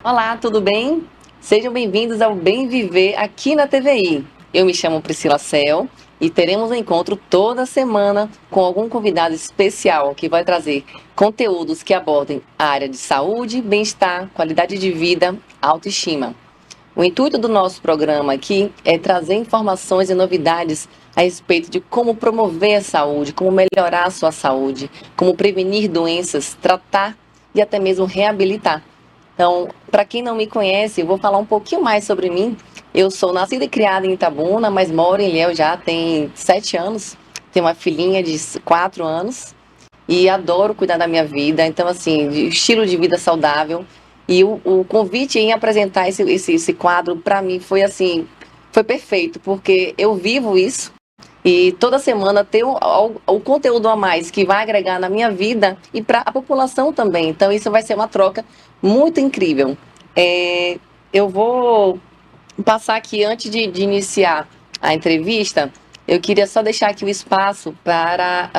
Olá, tudo bem? Sejam bem-vindos ao Bem Viver aqui na TVI. Eu me chamo Priscila Cel e teremos um encontro toda semana com algum convidado especial que vai trazer conteúdos que abordem a área de saúde, bem-estar, qualidade de vida, autoestima. O intuito do nosso programa aqui é trazer informações e novidades a respeito de como promover a saúde, como melhorar a sua saúde, como prevenir doenças, tratar e até mesmo reabilitar. Então, para quem não me conhece, eu vou falar um pouquinho mais sobre mim. Eu sou nascida e criada em Itabuna, mas moro em Ilhéus já tem 7 anos. Tenho uma filhinha de 4 anos e adoro cuidar da minha vida. Então, assim, de estilo de vida saudável. E o convite em apresentar esse quadro, para mim, foi assim, foi perfeito, porque eu vivo isso. E toda semana ter o conteúdo a mais que vai agregar na minha vida e para a população também. Então, isso vai ser uma troca muito incrível. Eu vou passar aqui, antes de iniciar a entrevista, eu queria só deixar aqui o espaço para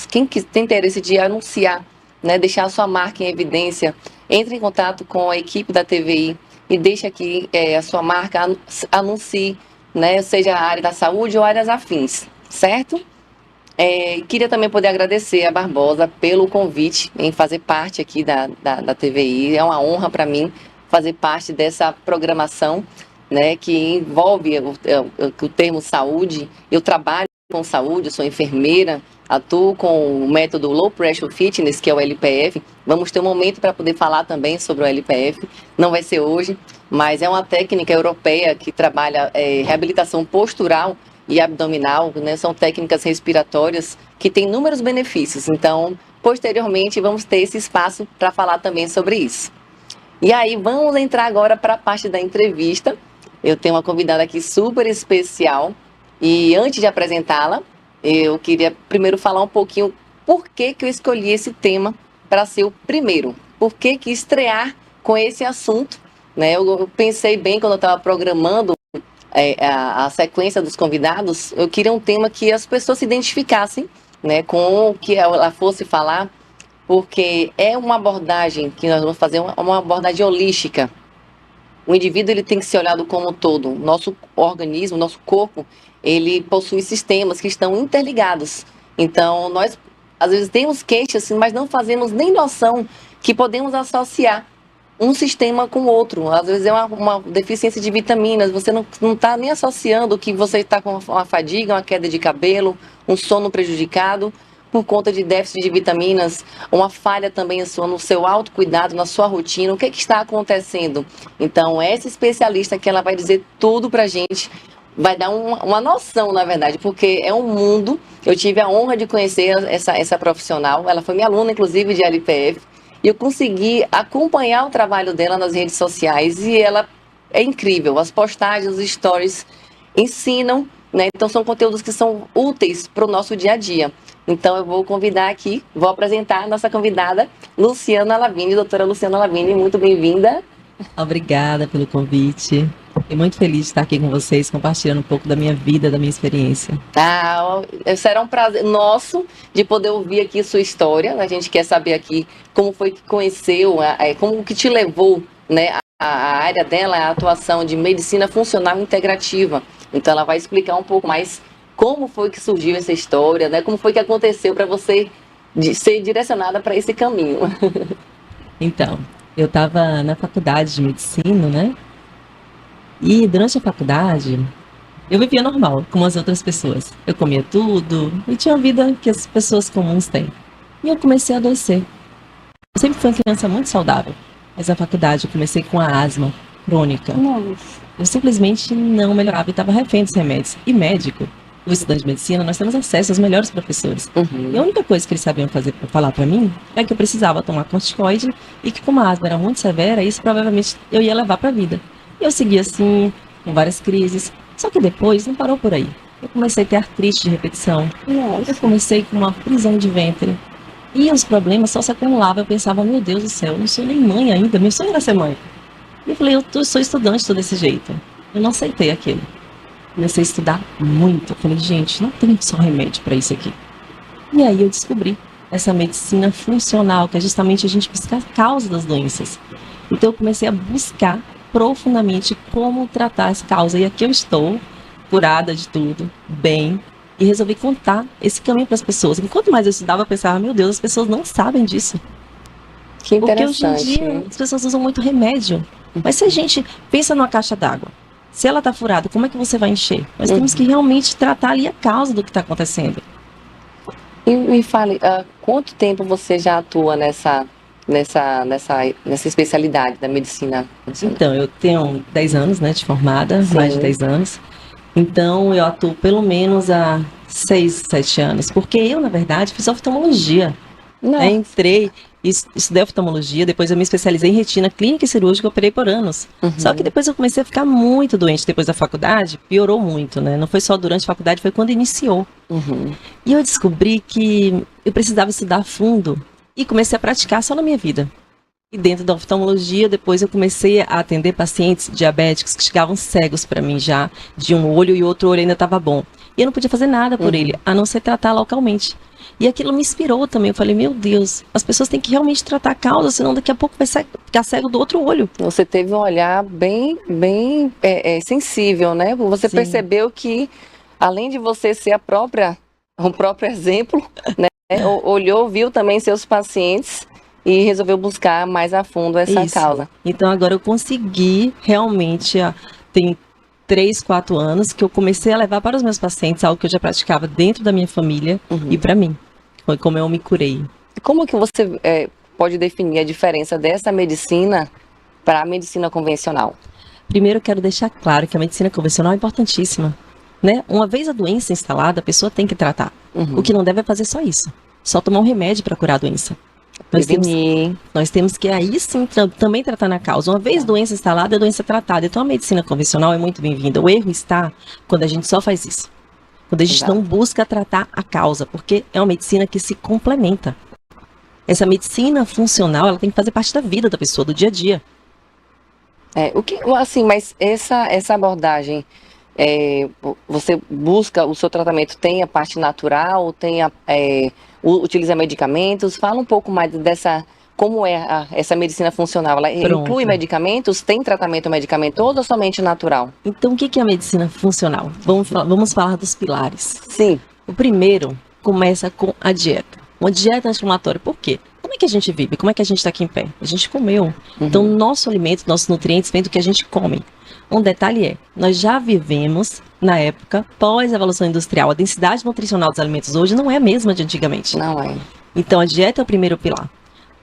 quem tem interesse de anunciar, né, deixar a sua marca em evidência. Entre em contato com a equipe da TVI e deixe aqui a sua marca, anuncie, né, seja a área da saúde ou áreas afins, certo? Queria também poder agradecer a Barbosa pelo convite em fazer parte aqui da TVI. É uma honra para mim fazer parte dessa programação, né, que envolve o termo saúde. Eu trabalho com saúde, eu sou enfermeira, atuo com o método Low Pressure Fitness, que é o LPF. Vamos ter um momento para poder falar também sobre o LPF. Não vai ser hoje, mas é uma técnica europeia que trabalha reabilitação postural e abdominal, né? São técnicas respiratórias que têm inúmeros benefícios. Então, posteriormente, vamos ter esse espaço para falar também sobre isso. E aí, vamos entrar agora para a parte da entrevista. Eu tenho uma convidada aqui super especial. E antes de apresentá-la, eu queria primeiro falar um pouquinho por que eu escolhi esse tema para ser o primeiro. Por que estrear com esse assunto, né? Eu pensei bem quando eu estava programando a sequência dos convidados. Eu queria um tema que as pessoas se identificassem, né, com o que ela fosse falar, porque é uma abordagem que nós vamos fazer, uma abordagem holística. O indivíduo ele tem que ser olhado como um todo. Nosso organismo, nosso corpo, ele possui sistemas que estão interligados. Então, nós, às vezes, temos queixas, mas não fazemos nem noção que podemos associar um sistema com o outro. Às vezes é uma deficiência de vitaminas, você não está nem associando que você está com uma fadiga, uma queda de cabelo, um sono prejudicado por conta de déficit de vitaminas, uma falha também no seu autocuidado, na sua rotina, o que está acontecendo? Então, essa especialista que ela vai dizer tudo pra gente, vai dar uma noção, na verdade, porque é um mundo. Eu tive a honra de conhecer essa profissional, ela foi minha aluna, inclusive, de LPF, e eu consegui acompanhar o trabalho dela nas redes sociais, e ela é incrível. As postagens, os stories ensinam, né? Então, são conteúdos que são úteis para o nosso dia a dia. Então, eu vou convidar aqui, vou apresentar a nossa convidada, Luciana Lavini, doutora Luciana Lavini, muito bem-vinda. Obrigada pelo convite. Fiquei muito feliz de estar aqui com vocês, compartilhando um pouco da minha vida, da minha experiência. Será um prazer nosso de poder ouvir aqui sua história. A gente quer saber aqui como foi que conheceu, como que te levou, né, a área dela, a atuação de medicina funcional integrativa. Então, ela vai explicar um pouco mais como foi que surgiu essa história, né? Como foi que aconteceu para você ser direcionada para esse caminho. Então, eu estava na faculdade de medicina, né? E durante a faculdade, eu vivia normal, como as outras pessoas. Eu comia tudo e tinha a vida que as pessoas comuns têm. E eu comecei a adoecer. Eu sempre fui uma criança muito saudável, mas na faculdade eu comecei com a asma crônica. Nossa. Eu simplesmente não melhorava e estava refém dos remédios. E médico, o estudante de medicina, nós temos acesso aos melhores professores. Uhum. E a única coisa que eles sabiam fazer para falar para mim é que eu precisava tomar corticoide e que, como a asma era muito severa, isso provavelmente eu ia levar para a vida. E eu segui assim, com várias crises. Só que depois não parou por aí. Eu comecei a ter artrite de repetição. Nossa. Eu comecei com uma prisão de ventre. E os problemas só se acumulavam. Eu pensava, meu Deus do céu, eu não sou nem mãe ainda. Meu sonho era ser mãe. E eu falei, eu sou estudante, estou desse jeito. Eu não aceitei aquilo. Comecei a estudar muito. Eu falei, gente, não tem só remédio para isso aqui. E aí eu descobri essa medicina funcional, que é justamente a gente buscar a causa das doenças. Então eu comecei a buscar profundamente como tratar essa causa. E aqui eu estou, curada de tudo, bem, e resolvi contar esse caminho para as pessoas. Enquanto mais eu estudava, eu pensava, meu Deus, as pessoas não sabem disso. Que Porque hoje em interessante. dia as pessoas usam muito remédio. Mas se a gente pensa numa caixa d'água, se ela está furada, como é que você vai encher? Nós temos que realmente tratar ali a causa do que está acontecendo. E me fale, há quanto tempo você já atua nessa especialidade da medicina funcional? Então, eu tenho 10 anos, né, de formada, Sim. mais de 10 anos. Então, eu atuo pelo menos há 6, 7 anos. Porque eu, na verdade, fiz oftalmologia. Não. Entrei, estudei oftalmologia, depois eu me especializei em retina clínica e cirúrgica, operei por anos. Só que depois eu comecei a ficar muito doente depois da faculdade, piorou muito, né? Não foi só durante a faculdade, foi quando iniciou. E eu descobri que eu precisava estudar a fundo e comecei a praticar só na minha vida. E dentro da oftalmologia, depois eu comecei a atender pacientes diabéticos que chegavam cegos para mim já, de um olho e o outro olho ainda estava bom. E eu não podia fazer nada por ele, a não ser tratar localmente. E aquilo me inspirou também. Eu falei, meu Deus, as pessoas têm que realmente tratar a causa, senão daqui a pouco vai ficar cego do outro olho. Você teve um olhar bem sensível, né? Você Sim. percebeu que, além de você ser o próprio exemplo, né? Olhou, viu também seus pacientes e resolveu buscar mais a fundo essa Isso. causa. Então agora eu consegui realmente, tem 3, 4 anos que eu comecei a levar para os meus pacientes algo que eu já praticava dentro da minha família e para mim. Foi como eu me curei. Como que você pode definir a diferença dessa medicina para a medicina convencional? Primeiro eu quero deixar claro que a medicina convencional é importantíssima, né? Uma vez a doença instalada, a pessoa tem que tratar. O que não deve é fazer só isso. Só tomar um remédio para curar a doença. Nós temos que aí sim também tratar na causa. Uma vez doença instalada, a doença tratada. Então a medicina convencional é muito bem-vinda. O erro está quando a gente só faz isso. Quando a gente não busca tratar a causa, porque é uma medicina que se complementa. Essa medicina funcional, ela tem que fazer parte da vida da pessoa, do dia a dia. Mas essa abordagem, você busca, o seu tratamento tem a parte natural, utiliza medicamentos? Fala um pouco mais como é essa medicina funcional. Ela inclui medicamentos? Tem tratamento medicamentoso ou somente natural? Então, o que é a medicina funcional? Vamos falar dos pilares. Sim. O primeiro começa com a dieta. Uma dieta anti-inflamatória. Por quê? Como é que a gente vive? Como é que a gente está aqui em pé? A gente comeu. Então, nosso alimento, nossos nutrientes vêm do que a gente come. Um detalhe nós já vivemos na época pós-evolução industrial. A densidade nutricional dos alimentos hoje não é a mesma de antigamente. Não é. Então, a dieta é o primeiro pilar.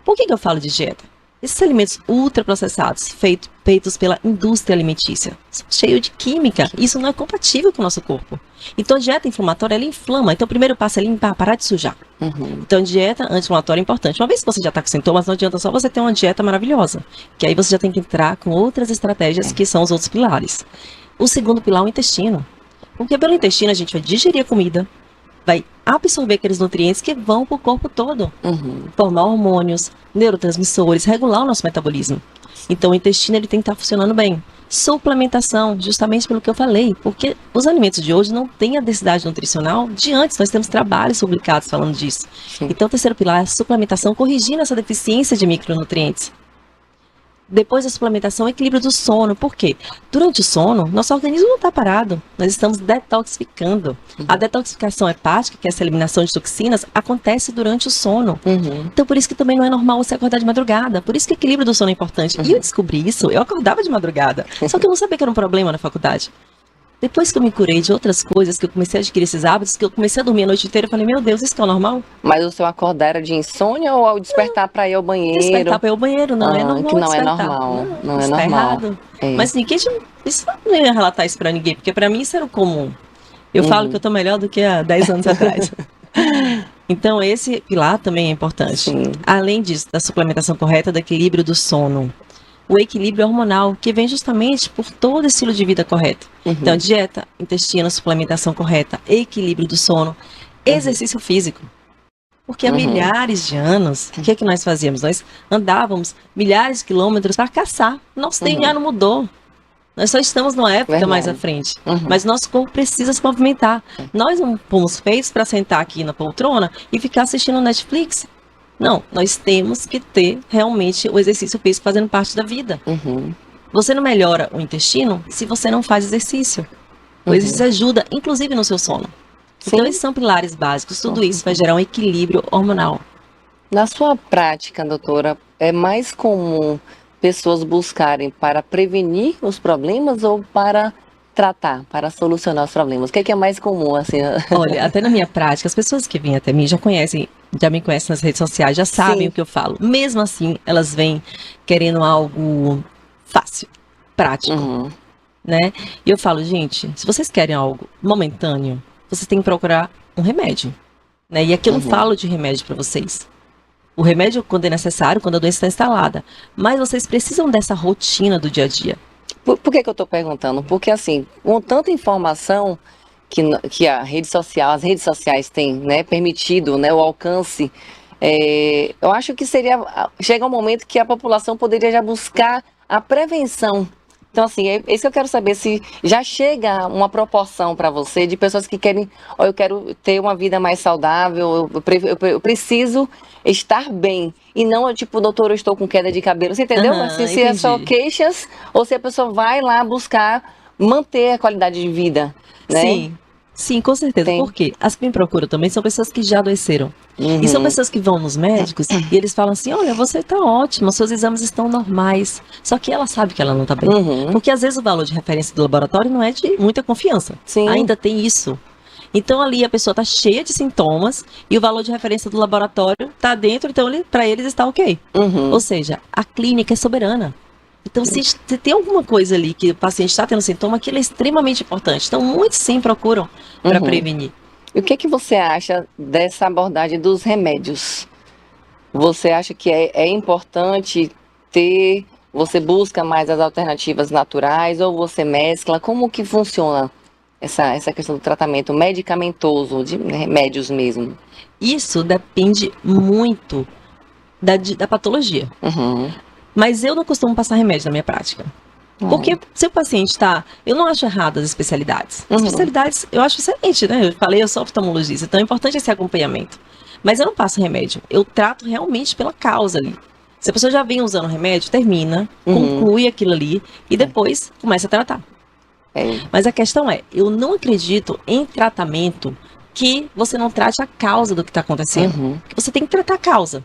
Por que eu falo de dieta? Esses alimentos ultraprocessados, feitos pela indústria alimentícia, são cheios de química. Isso não é compatível com o nosso corpo. Então, a dieta inflamatória, ela inflama. Então, o primeiro passo é limpar, parar de sujar. Então, dieta anti-inflamatória é importante. Uma vez que você já está com sintomas, não adianta só você ter uma dieta maravilhosa. Que aí você já tem que entrar com outras estratégias, que são os outros pilares. O segundo pilar é o intestino. Porque pelo intestino a gente vai digerir a comida, vai absorver aqueles nutrientes que vão para o corpo todo. Formar hormônios, neurotransmissores, regular o nosso metabolismo. Então o intestino ele tem que estar funcionando bem. Suplementação, justamente pelo que eu falei, porque os alimentos de hoje não têm a densidade nutricional de antes. Nós temos trabalhos publicados falando disso. Então o terceiro pilar é a suplementação, corrigindo essa deficiência de micronutrientes. Depois da suplementação, equilíbrio do sono. Por quê? Durante o sono, nosso organismo não está parado. Nós estamos detoxificando. A detoxificação hepática, que é essa eliminação de toxinas, acontece durante o sono. Então, por isso que também não é normal você acordar de madrugada. Por isso que o equilíbrio do sono é importante. E eu descobri isso, eu acordava de madrugada. Só que eu não sabia que era um problema na faculdade. Depois que eu me curei de outras coisas, que eu comecei a adquirir esses hábitos, que eu comecei a dormir a noite inteira, eu falei, meu Deus, isso que é o normal? Mas o seu acordar era de insônia ou ao despertar para ir ao banheiro? Despertar para ir ao banheiro, não é normal. Que não é normal. Não é normal. Errado. Mas ninguém, isso não ia relatar isso para ninguém, porque para mim isso era o comum. Eu falo que eu tô melhor do que há 10 anos atrás. Então esse pilar também é importante. Além disso, da suplementação correta, do equilíbrio do sono. O equilíbrio hormonal, que vem justamente por todo estilo de vida correto. Então, dieta, intestino, suplementação correta, equilíbrio do sono, exercício físico. Porque há milhares de anos, o que é que nós fazíamos? Nós andávamos milhares de quilômetros para caçar. Nosso DNA não mudou. Nós só estamos numa época mais à frente. Mas nosso corpo precisa se movimentar. Nós não fomos feitos para sentar aqui na poltrona e ficar assistindo Netflix. Não, nós temos que ter realmente o exercício físico fazendo parte da vida. Uhum. Você não melhora o intestino se você não faz exercício. O exercício ajuda, inclusive, no seu sono. Sim. Então, esses são pilares básicos. Tudo isso vai gerar um equilíbrio hormonal. Na sua prática, doutora, é mais comum pessoas buscarem para prevenir os problemas ou para tratar, para solucionar os problemas? O que é mais comum, assim? Olha, até na minha prática, as pessoas que vêm até mim já me conhecem nas redes sociais, já sabem Sim. o que eu falo. Mesmo assim, elas vêm querendo algo fácil, prático, Uhum. né? E eu falo, gente, se vocês querem algo momentâneo, vocês têm que procurar um remédio, né? E aqui eu não falo de remédio para vocês. O remédio, quando é necessário, quando a doença está instalada. Mas vocês precisam dessa rotina do dia a dia. Por que eu estou perguntando? Porque, assim, com tanta informação que a rede social, as redes sociais têm, né, permitido, né, o alcance, eu acho que chega um momento que a população poderia já buscar a prevenção. Então, assim, é isso que eu quero saber, se já chega uma proporção para você de pessoas que querem, eu quero ter uma vida mais saudável, eu preciso estar bem. E não, tipo, doutor, eu estou com queda de cabelo. Você entendeu? Se é só queixas, ou se a pessoa vai lá buscar manter a qualidade de vida, né? Sim, com certeza. Por quê? As que me procuram também são pessoas que já adoeceram. E são pessoas que vão nos médicos e eles falam assim, olha, você está ótima, seus exames estão normais. Só que ela sabe que ela não está bem. Porque às vezes o valor de referência do laboratório não é de muita confiança. Sim. Ainda tem isso. Então ali a pessoa está cheia de sintomas e o valor de referência do laboratório está dentro, então para eles está ok. Ou seja, a clínica é soberana. Então, se tem alguma coisa ali que o paciente está tendo sintoma, aquilo é extremamente importante. Então, muitos sim procuram para prevenir. E o que você acha dessa abordagem dos remédios? Você acha que é importante ter, você busca mais as alternativas naturais ou você mescla? Como que funciona essa questão do tratamento medicamentoso, de remédios mesmo? Isso depende muito da patologia. Mas eu não costumo passar remédio na minha prática. Porque se o paciente está... Eu não acho errado as especialidades. As especialidades eu acho excelente, né? Eu falei, eu sou oftalmologista, então é importante esse acompanhamento. Mas eu não passo remédio. Eu trato realmente pela causa ali. Se a pessoa já vem usando remédio, termina, conclui aquilo ali e depois começa a tratar. Mas a questão é, eu não acredito em tratamento que você não trate a causa do que está acontecendo. Porque você tem que tratar a causa.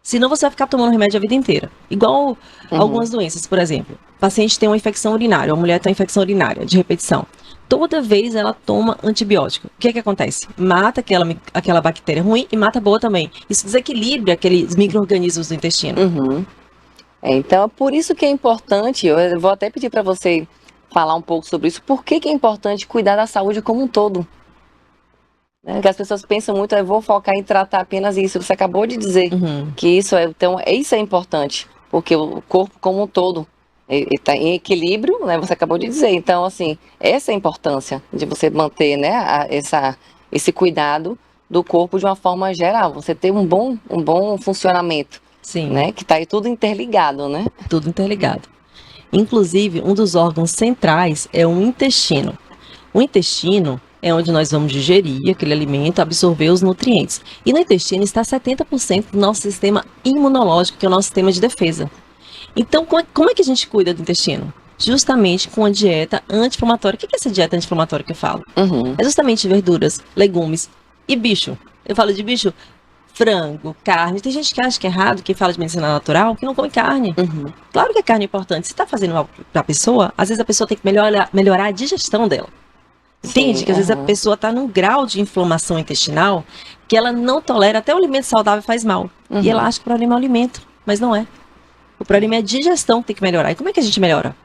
Senão você vai ficar tomando remédio a vida inteira. Igual algumas doenças, por exemplo. O paciente tem uma infecção urinária, a mulher tem uma infecção urinária de repetição. Toda vez ela toma antibiótico. O que que acontece? Mata aquela bactéria ruim e mata a boa também. Isso desequilibra aqueles micro-organismos do intestino. Então, é por isso que é importante, eu vou até pedir para você falar um pouco sobre isso. Por que é importante cuidar da saúde como um todo? Porque as pessoas pensam muito, eu vou focar em tratar apenas isso. Você acabou de dizer que isso é importante, porque o corpo como um todo está em equilíbrio, né? Você acabou de dizer. Então, assim, essa é a importância de você manter, né, esse cuidado do corpo de uma forma geral. Você ter um bom funcionamento, né? Que está aí tudo interligado, né? Tudo interligado. Inclusive, um dos órgãos centrais é o intestino. O intestino é onde nós vamos digerir aquele alimento, absorver os nutrientes. E no intestino está 70% do nosso sistema imunológico, que é o nosso sistema de defesa. Então, como é que a gente cuida do intestino? Justamente com a dieta anti-inflamatória. O que é essa dieta anti-inflamatória que eu falo? É justamente verduras, legumes e bicho. Eu falo de bicho, frango, carne. Tem gente que acha que é errado, que fala de medicina natural, que não come carne. Claro que a carne é importante. Se está fazendo mal para a pessoa, às vezes a pessoa tem que melhorar a digestão dela. Entende? Que às vezes a pessoa está num grau de inflamação intestinal que ela não tolera, até o alimento saudável faz mal. E ela acha que o problema é o alimento, mas não é. O problema é a digestão que tem que melhorar. E como é que a gente melhora?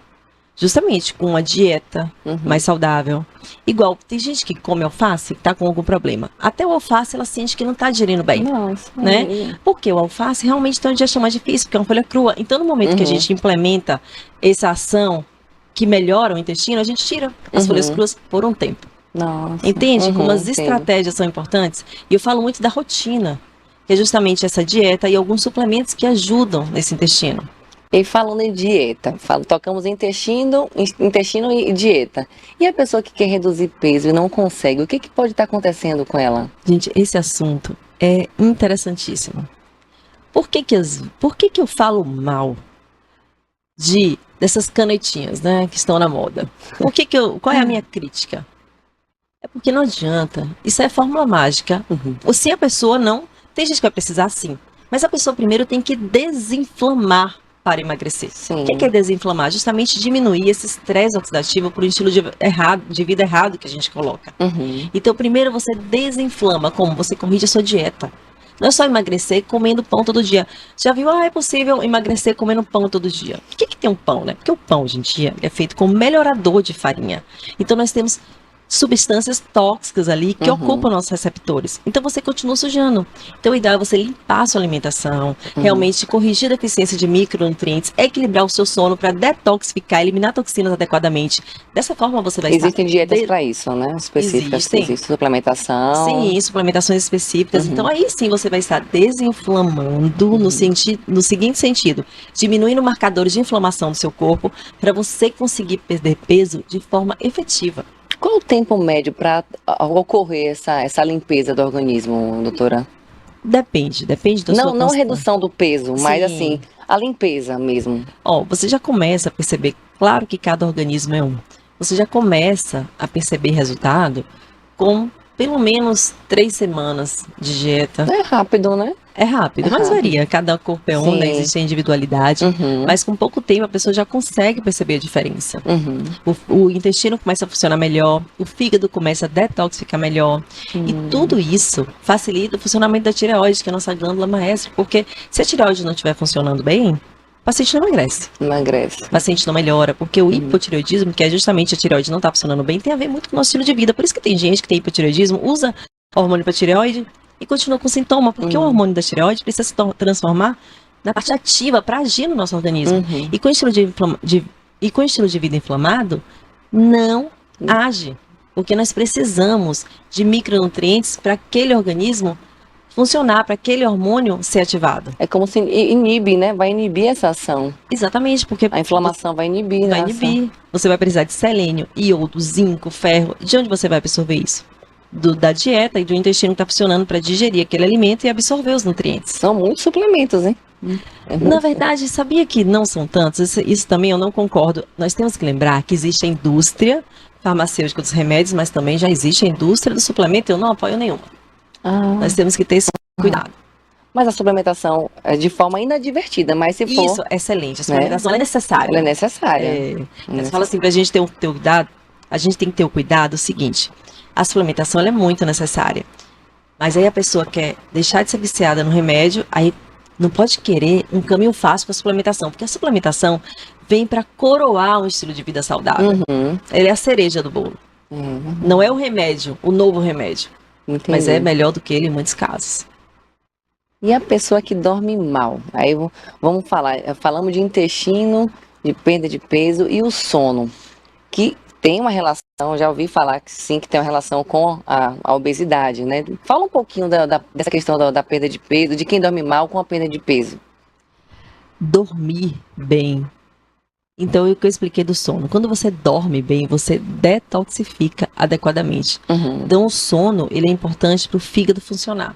Justamente com uma dieta mais saudável. Igual, tem gente que come alface, que está com algum problema. Até o alface, ela sente que não está digerindo bem. Nossa, né? Porque o alface realmente tem uma digestão mais difícil, porque é uma folha crua. Então, no momento que a gente implementa essa ação que melhora o intestino, a gente tira as folhas cruas por um tempo. Nossa. Entende como as estratégias são importantes? E eu falo muito da rotina, que é justamente essa dieta e alguns suplementos que ajudam nesse intestino. E falando em dieta, tocamos em intestino e dieta. E a pessoa que quer reduzir peso e não consegue, o que pode estar acontecendo com ela? Gente, esse assunto é interessantíssimo. Por que que eu falo mal dessas canetinhas, né, que estão na moda? Qual é a minha crítica? É porque não adianta. Isso é fórmula mágica. Ou se a pessoa não... Tem gente que vai precisar, sim. Mas a pessoa primeiro tem que desinflamar para emagrecer. Sim. O que é desinflamar? Justamente diminuir esse estresse oxidativo por um estilo de vida errado que a gente coloca. Então, primeiro você desinflama. Como? Você corrige a sua dieta. Não é só emagrecer comendo pão todo dia. Já viu? É possível emagrecer comendo pão todo dia. Por que tem um pão, né? Porque o pão, hoje em dia, é feito com melhorador de farinha. Então, nós temos substâncias tóxicas ali que ocupam nossos receptores. Então você continua sujando. Então o ideal é você limpar a sua alimentação, realmente corrigir a deficiência de micronutrientes, equilibrar o seu sono para detoxificar, eliminar toxinas adequadamente. Dessa forma você vai Existem dietas para isso, né? Específicas. Existe suplementação. Sim, suplementações específicas. Então aí sim você vai estar desinflamando no seguinte sentido, diminuindo marcadores de inflamação do seu corpo para você conseguir perder peso de forma efetiva. Qual o tempo médio para ocorrer essa limpeza do organismo, doutora? Depende da sua constância. Não redução do peso, mas assim, a limpeza mesmo. Você já começa a perceber, claro que cada organismo é um. Você já começa a perceber resultado com pelo menos 3 semanas de dieta. É rápido, né? É rápido, mas varia. Cada corpo é um, né? Existe a individualidade. Mas com pouco tempo a pessoa já consegue perceber a diferença. O intestino começa a funcionar melhor, o fígado começa a detoxificar melhor. E tudo isso facilita o funcionamento da tireoide, que é a nossa glândula maestra. Porque se a tireoide não estiver funcionando bem, o paciente não emagrece. O paciente não melhora, porque o hipotireoidismo, que é justamente a tireoide não está funcionando bem, tem a ver muito com o nosso estilo de vida. Por isso que tem gente que tem hipotireoidismo, usa hormônio para tireoide e continua com sintoma, porque o hormônio da tireoide precisa se transformar na parte ativa para agir no nosso organismo. E com o estilo de vida inflamado, não age. Porque nós precisamos de micronutrientes para aquele organismo funcionar, para aquele hormônio ser ativado. É como se inibe, né? Vai inibir essa ação. Exatamente, porque a inflamação vai inibir. Vai inibir. Você vai precisar de selênio, iodo, zinco, ferro. De onde você vai absorver isso? Da dieta e do intestino que está funcionando para digerir aquele alimento e absorver os nutrientes. São muitos suplementos, hein? Na verdade, sabia que não são tantos? Isso também eu não concordo. Nós temos que lembrar que existe a indústria farmacêutica dos remédios, mas também já existe a indústria do suplemento. Eu não apoio nenhuma. Nós temos que ter esse cuidado. Mas a suplementação é de forma inadvertida, mas se for... Isso, excelente. A suplementação é necessária. Ela é necessária. Você fala assim, pra gente ter o cuidado, a gente tem que ter o cuidado seguinte. A suplementação ela é muito necessária. Mas aí a pessoa quer deixar de ser viciada no remédio, aí não pode querer um caminho fácil para a suplementação, porque a suplementação vem para coroar um estilo de vida saudável. Ela é a cereja do bolo. Não é o remédio, o novo remédio. Entendi. Mas é melhor do que ele em muitos casos. E a pessoa que dorme mal? Aí vamos falamos de intestino, de perda de peso e o sono, que tem uma relação, já ouvi falar que sim, que tem uma relação com a obesidade, né? Fala um pouquinho dessa questão da perda de peso, de quem dorme mal com a perda de peso. Dormir bem. Então, é o que eu expliquei do sono. Quando você dorme bem, você detoxifica adequadamente. Então, o sono, ele é importante para o fígado funcionar.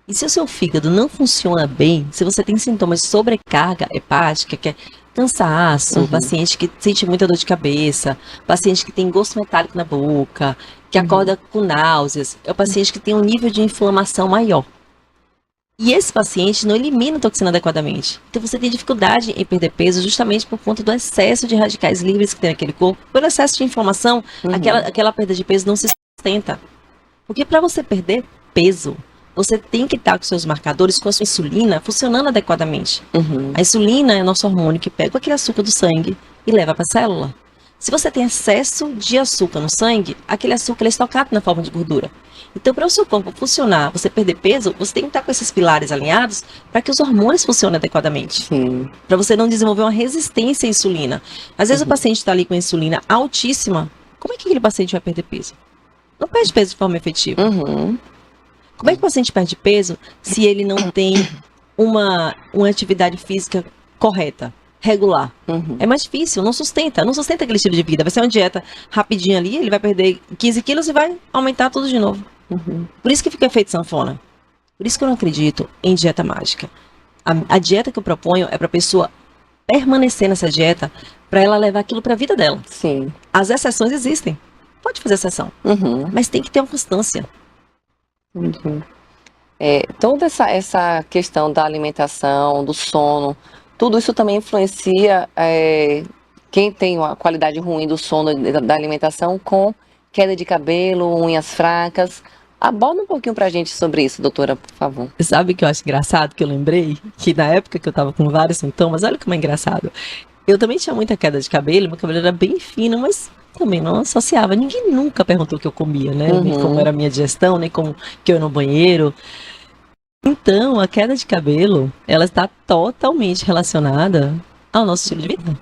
E se o seu fígado não funciona bem, se você tem sintomas de sobrecarga hepática, que é cansaço, paciente que sente muita dor de cabeça, paciente que tem gosto metálico na boca, que acorda com náuseas, é o paciente que tem um nível de inflamação maior. E esse paciente não elimina a toxina adequadamente. Então você tem dificuldade em perder peso justamente por conta do excesso de radicais livres que tem naquele corpo. Pelo excesso de inflamação, aquela perda de peso não se sustenta. Porque para você perder peso, você tem que estar com seus marcadores, com a sua insulina funcionando adequadamente. A insulina é o nosso hormônio que pega aquele açúcar do sangue e leva para a célula. Se você tem excesso de açúcar no sangue, aquele açúcar é estocado na forma de gordura. Então, para o seu corpo funcionar, você perder peso, você tem que estar com esses pilares alinhados para que os hormônios funcionem adequadamente. Para você não desenvolver uma resistência à insulina. Às vezes o paciente está ali com a insulina altíssima, como é que aquele paciente vai perder peso? Não perde peso de forma efetiva. Como é que o paciente perde peso se ele não tem uma atividade física correta, regular? É mais difícil, não sustenta aquele estilo de vida. Vai ser uma dieta rapidinha ali, ele vai perder 15 quilos e vai aumentar tudo de novo. Por isso que fica efeito sanfona. Por isso que eu não acredito em dieta mágica. A dieta que eu proponho é para a pessoa permanecer nessa dieta, para ela levar aquilo para a vida dela. Sim. As exceções existem. Pode fazer exceção, Uhum. mas tem que ter uma constância. Entendi. Toda essa questão da alimentação, do sono, tudo isso também influencia quem tem uma qualidade ruim do sono e da alimentação com queda de cabelo, unhas fracas. Aborda um pouquinho pra gente sobre isso, doutora, por favor. Sabe o que eu acho engraçado, que eu lembrei? Que na época que eu tava com vários sintomas, olha como é engraçado. Eu também tinha muita queda de cabelo, meu cabelo era bem fino, mas também não associava. Ninguém nunca perguntou o que eu comia, né? Nem como era a minha digestão, nem como que eu ia no banheiro. Então, a queda de cabelo, ela está totalmente relacionada ao nosso estilo de vida.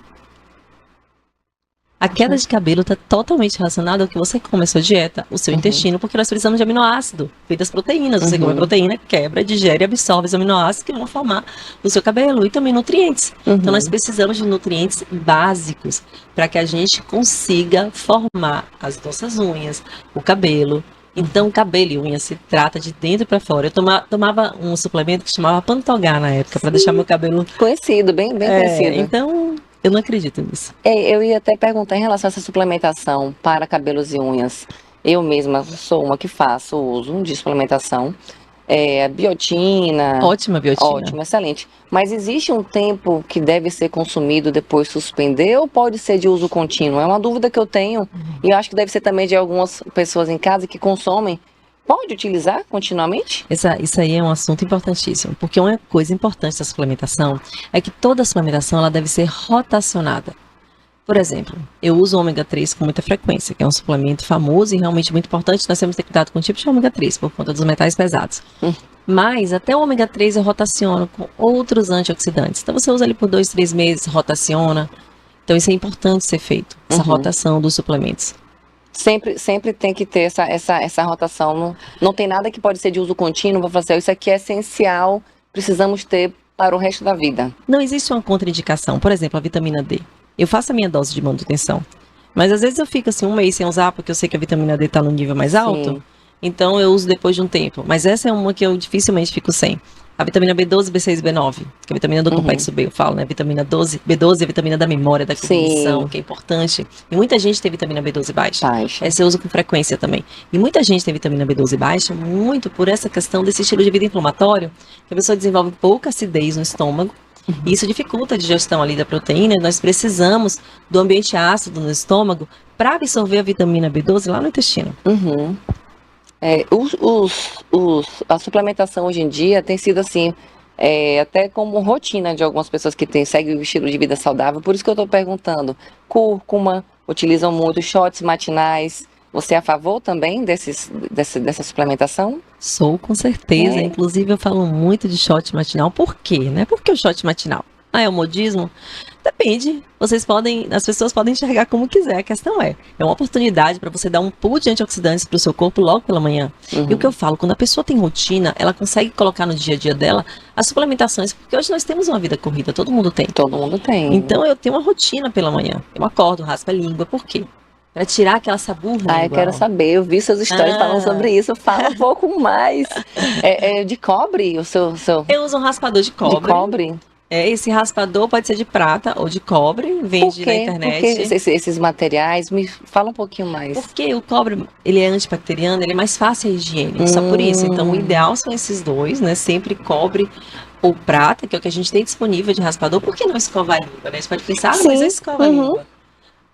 A queda de cabelo está totalmente relacionada ao que você come, a sua dieta, o seu intestino, porque nós precisamos de aminoácido, feito das proteínas. Você come proteína, quebra, digere e absorve os aminoácidos que vão formar o seu cabelo e também nutrientes. Então, nós precisamos de nutrientes básicos para que a gente consiga formar as nossas unhas, o cabelo. Então, cabelo e unha se trata de dentro para fora. Eu tomava um suplemento que chamava Pantogá na época, para deixar meu cabelo conhecido, bem conhecido. Então, eu não acredito nisso. Eu ia até perguntar em relação a essa suplementação para cabelos e unhas. Eu mesma sou uma que faço uso de suplementação. Biotina. Ótima biotina. Ótimo, excelente. Mas existe um tempo que deve ser consumido depois suspender ou pode ser de uso contínuo? É uma dúvida que eu tenho e eu acho que deve ser também de algumas pessoas em casa que consomem. Pode utilizar continuamente? Isso aí é um assunto importantíssimo, porque uma coisa importante da suplementação é que toda suplementação ela deve ser rotacionada. Por exemplo, eu uso o ômega 3 com muita frequência, que é um suplemento famoso e realmente muito importante. Nós temos que ter cuidado com o tipo de ômega 3, por conta dos metais pesados. Mas até o ômega 3 eu rotaciono com outros antioxidantes. Então você usa ele por 2, 3 meses, rotaciona. Então isso é importante ser feito, essa rotação dos suplementos. Sempre tem que ter essa rotação. Não tem nada que pode ser de uso contínuo. Vou falar assim, isso aqui é essencial, precisamos ter para o resto da vida. Não existe uma contraindicação. Por exemplo, a vitamina D. Eu faço a minha dose de manutenção. Mas às vezes eu fico assim um mês sem usar, porque eu sei que a vitamina D está no nível mais alto. Sim. Então eu uso depois de um tempo. Mas essa é uma que eu dificilmente fico sem. A vitamina B12, B6 e B9, que é a vitamina do complexo B, eu falo, né? Vitamina B12 é a vitamina da memória, da cognição, que é importante. E muita gente tem vitamina B12 baixa. Essa eu uso com frequência também. E muita gente tem vitamina B12 baixa, muito por essa questão desse estilo de vida inflamatório, que a pessoa desenvolve pouca acidez no estômago. E isso dificulta a digestão ali da proteína. Nós precisamos do ambiente ácido no estômago para absorver a vitamina B12 lá no intestino. A suplementação hoje em dia tem sido assim, até como rotina de algumas pessoas que seguem o estilo de vida saudável. Por isso que eu estou perguntando. Cúrcuma, utilizam muito shots matinais. Você é a favor também dessa suplementação? Sou, com certeza. Inclusive, eu falo muito de shot matinal. Por quê, né? Por que o shot matinal? É o modismo? Depende. As pessoas podem enxergar como quiser. A questão é uma oportunidade para você dar um pulo de antioxidantes para o seu corpo logo pela manhã. E o que eu falo, quando a pessoa tem rotina, ela consegue colocar no dia a dia dela as suplementações, porque hoje nós temos uma vida corrida, todo mundo tem. Todo mundo tem. Então, eu tenho uma rotina pela manhã. Eu acordo, raspo a língua. Por quê? Para tirar aquela saburra. Eu quero saber. Eu vi suas histórias falando sobre isso. Fala um pouco mais. De cobre o seu... Eu uso um raspador de cobre. De cobre? Esse raspador pode ser de prata ou de cobre, vende na internet. Por que esses materiais? Me fala um pouquinho mais. Porque o cobre, ele é antibacteriano, ele é mais fácil a higiene, só por isso. Então, o ideal são esses dois, né? Sempre cobre ou prata, que é o que a gente tem disponível de raspador. Por que não escovar a língua, né? Você pode pensar, mas eu escovo a língua.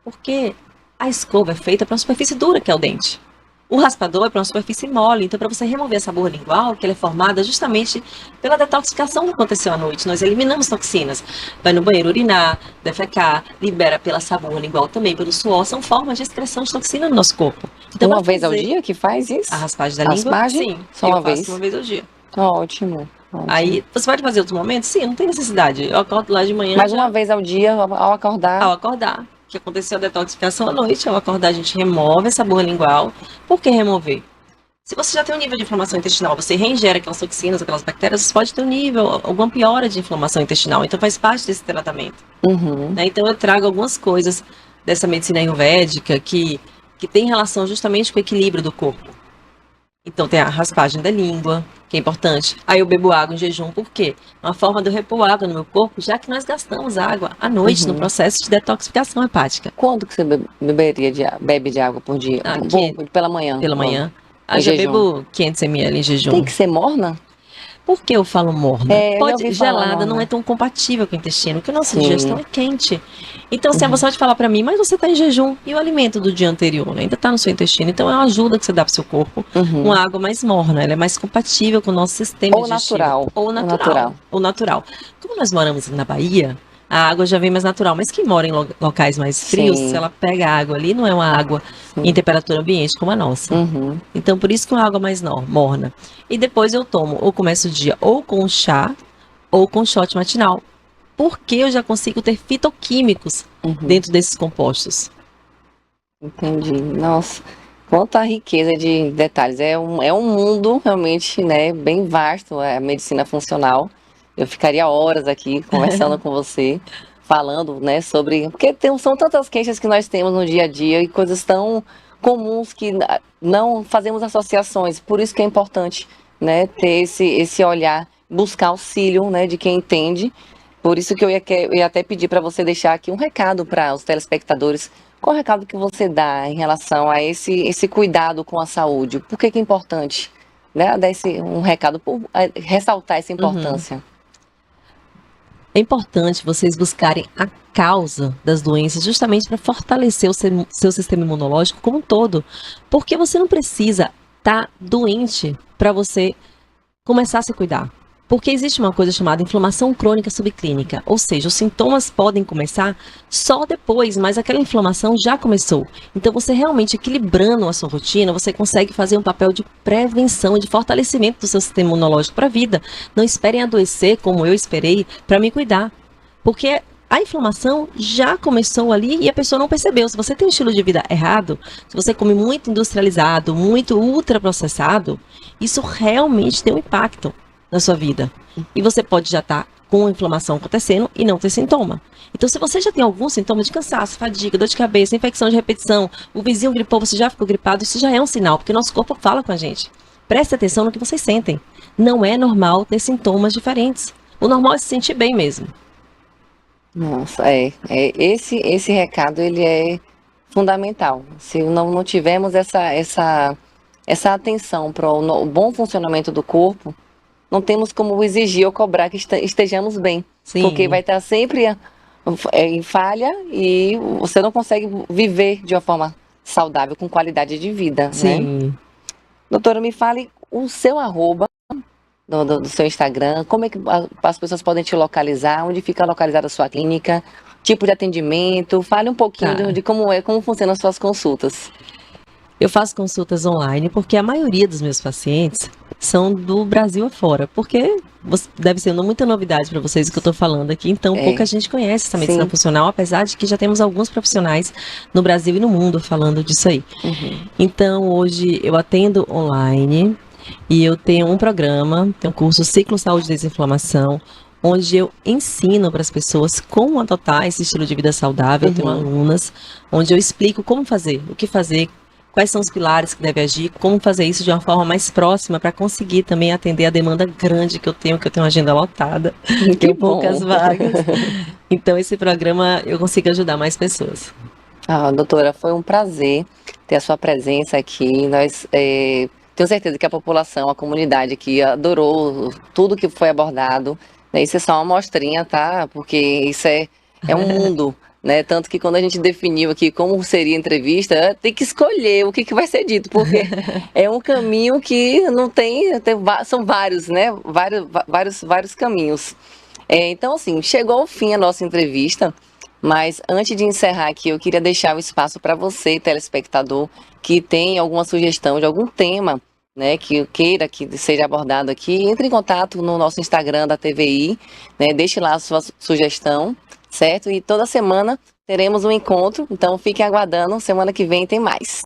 Porque a escova é feita para uma superfície dura, que é o dente. O raspador é para uma superfície mole, então para você remover essa borra lingual, que ela é formada justamente pela detoxificação que aconteceu à noite. Nós eliminamos toxinas. Vai no banheiro urinar, defecar, libera pela borra lingual também, pelo suor. São formas de excreção de toxina no nosso corpo. Então, uma vez ao dia que faz isso? A raspagem da língua? Sim, só uma vez? Uma vez ao dia. Ótimo. Aí, você pode fazer outro momento? Sim, não tem necessidade. Eu acordo lá de manhã. Mas uma vez ao dia, ao acordar? Ao acordar. Que aconteceu a detoxificação à noite, ao acordar a gente remove essa borra lingual. Por que remover? Se você já tem um nível de inflamação intestinal, você reingere aquelas toxinas, aquelas bactérias, você pode ter um nível, alguma piora de inflamação intestinal. Então faz parte desse tratamento. Então eu trago algumas coisas dessa medicina ayurvédica que tem relação justamente com o equilíbrio do corpo. Então tem a raspagem da língua, que é importante. Aí eu bebo água em jejum, por quê? É uma forma de eu repor água no meu corpo, já que nós gastamos água à noite no processo de detoxificação hepática. Quando que você bebe de água por dia? Pela manhã. Pela manhã. Em Já jejum. bebo 500 ml em jejum. Tem que ser morna? Por que eu falo morna? Eu já ouvi falar Gelada morna. não é tão compatível com o intestino, porque a nossa Sim. digestão é quente. Então, se você pode falar pra mim, mas você tá em jejum, e o alimento do dia anterior ainda tá no seu intestino, então é uma ajuda que você dá pro seu corpo, uma água mais morna, ela é mais compatível com o nosso sistema digestivo. Ou natural. Como nós moramos na Bahia, a água já vem mais natural, mas quem mora em locais mais frios, Sim. se ela pega a água ali, não é uma água em temperatura ambiente como a nossa. Então, por isso que é uma água mais morna. E depois eu tomo, ou começo o dia ou com chá, ou com shot matinal. Porque eu já consigo ter fitoquímicos dentro desses compostos. Entendi. Nossa, quanta riqueza de detalhes. É um mundo realmente, né, bem vasto, a medicina funcional. Eu ficaria horas aqui conversando com você, falando, né, sobre... Porque são tantas queixas que nós temos no dia a dia e coisas tão comuns que não fazemos associações. Por isso que é importante, né, ter esse olhar, buscar auxílio, né, de quem entende. Por isso que eu ia até pedir para você deixar aqui um recado para os telespectadores. Qual o recado que você dá em relação a esse cuidado com a saúde? Por que é importante, né, dar um recado, ressaltar essa importância? É importante vocês buscarem a causa das doenças justamente para fortalecer o seu sistema imunológico como um todo. Porque você não precisa estar doente para você começar a se cuidar. Porque existe uma coisa chamada inflamação crônica subclínica, ou seja, os sintomas podem começar só depois, mas aquela inflamação já começou. Então, você realmente equilibrando a sua rotina, você consegue fazer um papel de prevenção e de fortalecimento do seu sistema imunológico para a vida. Não esperem adoecer como eu esperei para me cuidar. Porque a inflamação já começou ali e a pessoa não percebeu. Se você tem um estilo de vida errado, se você come muito industrializado, muito ultraprocessado, isso realmente tem um impacto na sua vida. E você pode já estar com a inflamação acontecendo e não ter sintoma. Então, se você já tem algum sintoma de cansaço, fadiga, dor de cabeça, infecção de repetição, o vizinho gripou, você já ficou gripado, isso já é um sinal, porque nosso corpo fala com a gente. Preste atenção no que vocês sentem. Não é normal ter sintomas diferentes. O normal é se sentir bem mesmo. Nossa, esse recado, ele é fundamental. Se não tivermos essa atenção para o bom funcionamento do corpo, não temos como exigir ou cobrar que estejamos bem. Sim. Porque vai estar sempre em falha e você não consegue viver de uma forma saudável, com qualidade de vida. Sim. Né? Doutora, me fale o seu arroba do seu Instagram, como é que as pessoas podem te localizar, onde fica localizada a sua clínica, tipo de atendimento, fale um pouquinho de como funcionam as suas consultas. Eu faço consultas online porque a maioria dos meus pacientes são do Brasil afora, porque deve ser muita novidade para vocês o que eu estou falando aqui, então pouca gente conhece essa medicina funcional, apesar de que já temos alguns profissionais no Brasil e no mundo falando disso aí. Então hoje eu atendo online e eu tenho um programa, tenho um curso Ciclo Saúde e Desinflamação, onde eu ensino para as pessoas como adotar esse estilo de vida saudável. Eu tenho alunas, onde eu explico como fazer, o que fazer, quais são os pilares que deve agir, como fazer isso de uma forma mais próxima para conseguir também atender a demanda grande que eu tenho uma agenda lotada, tenho poucas vagas. Então esse programa eu consigo ajudar mais pessoas. Doutora, foi um prazer ter a sua presença aqui. Nós tenho certeza que a população, a comunidade aqui adorou tudo que foi abordado. Isso é só uma amostrinha, tá? Porque isso é um mundo. Né? Tanto que quando a gente definiu aqui como seria a entrevista, tem que escolher o que vai ser dito, porque é um caminho que não são vários, né? Vários caminhos. Então, assim, chegou ao fim a nossa entrevista, mas antes de encerrar aqui, eu queria deixar o espaço para você, telespectador, que tem alguma sugestão de algum tema, né, que queira que seja abordado aqui, entre em contato no nosso Instagram da TVI, né? Deixe lá a sua sugestão. Certo? E toda semana teremos um encontro, então fiquem aguardando, semana que vem tem mais.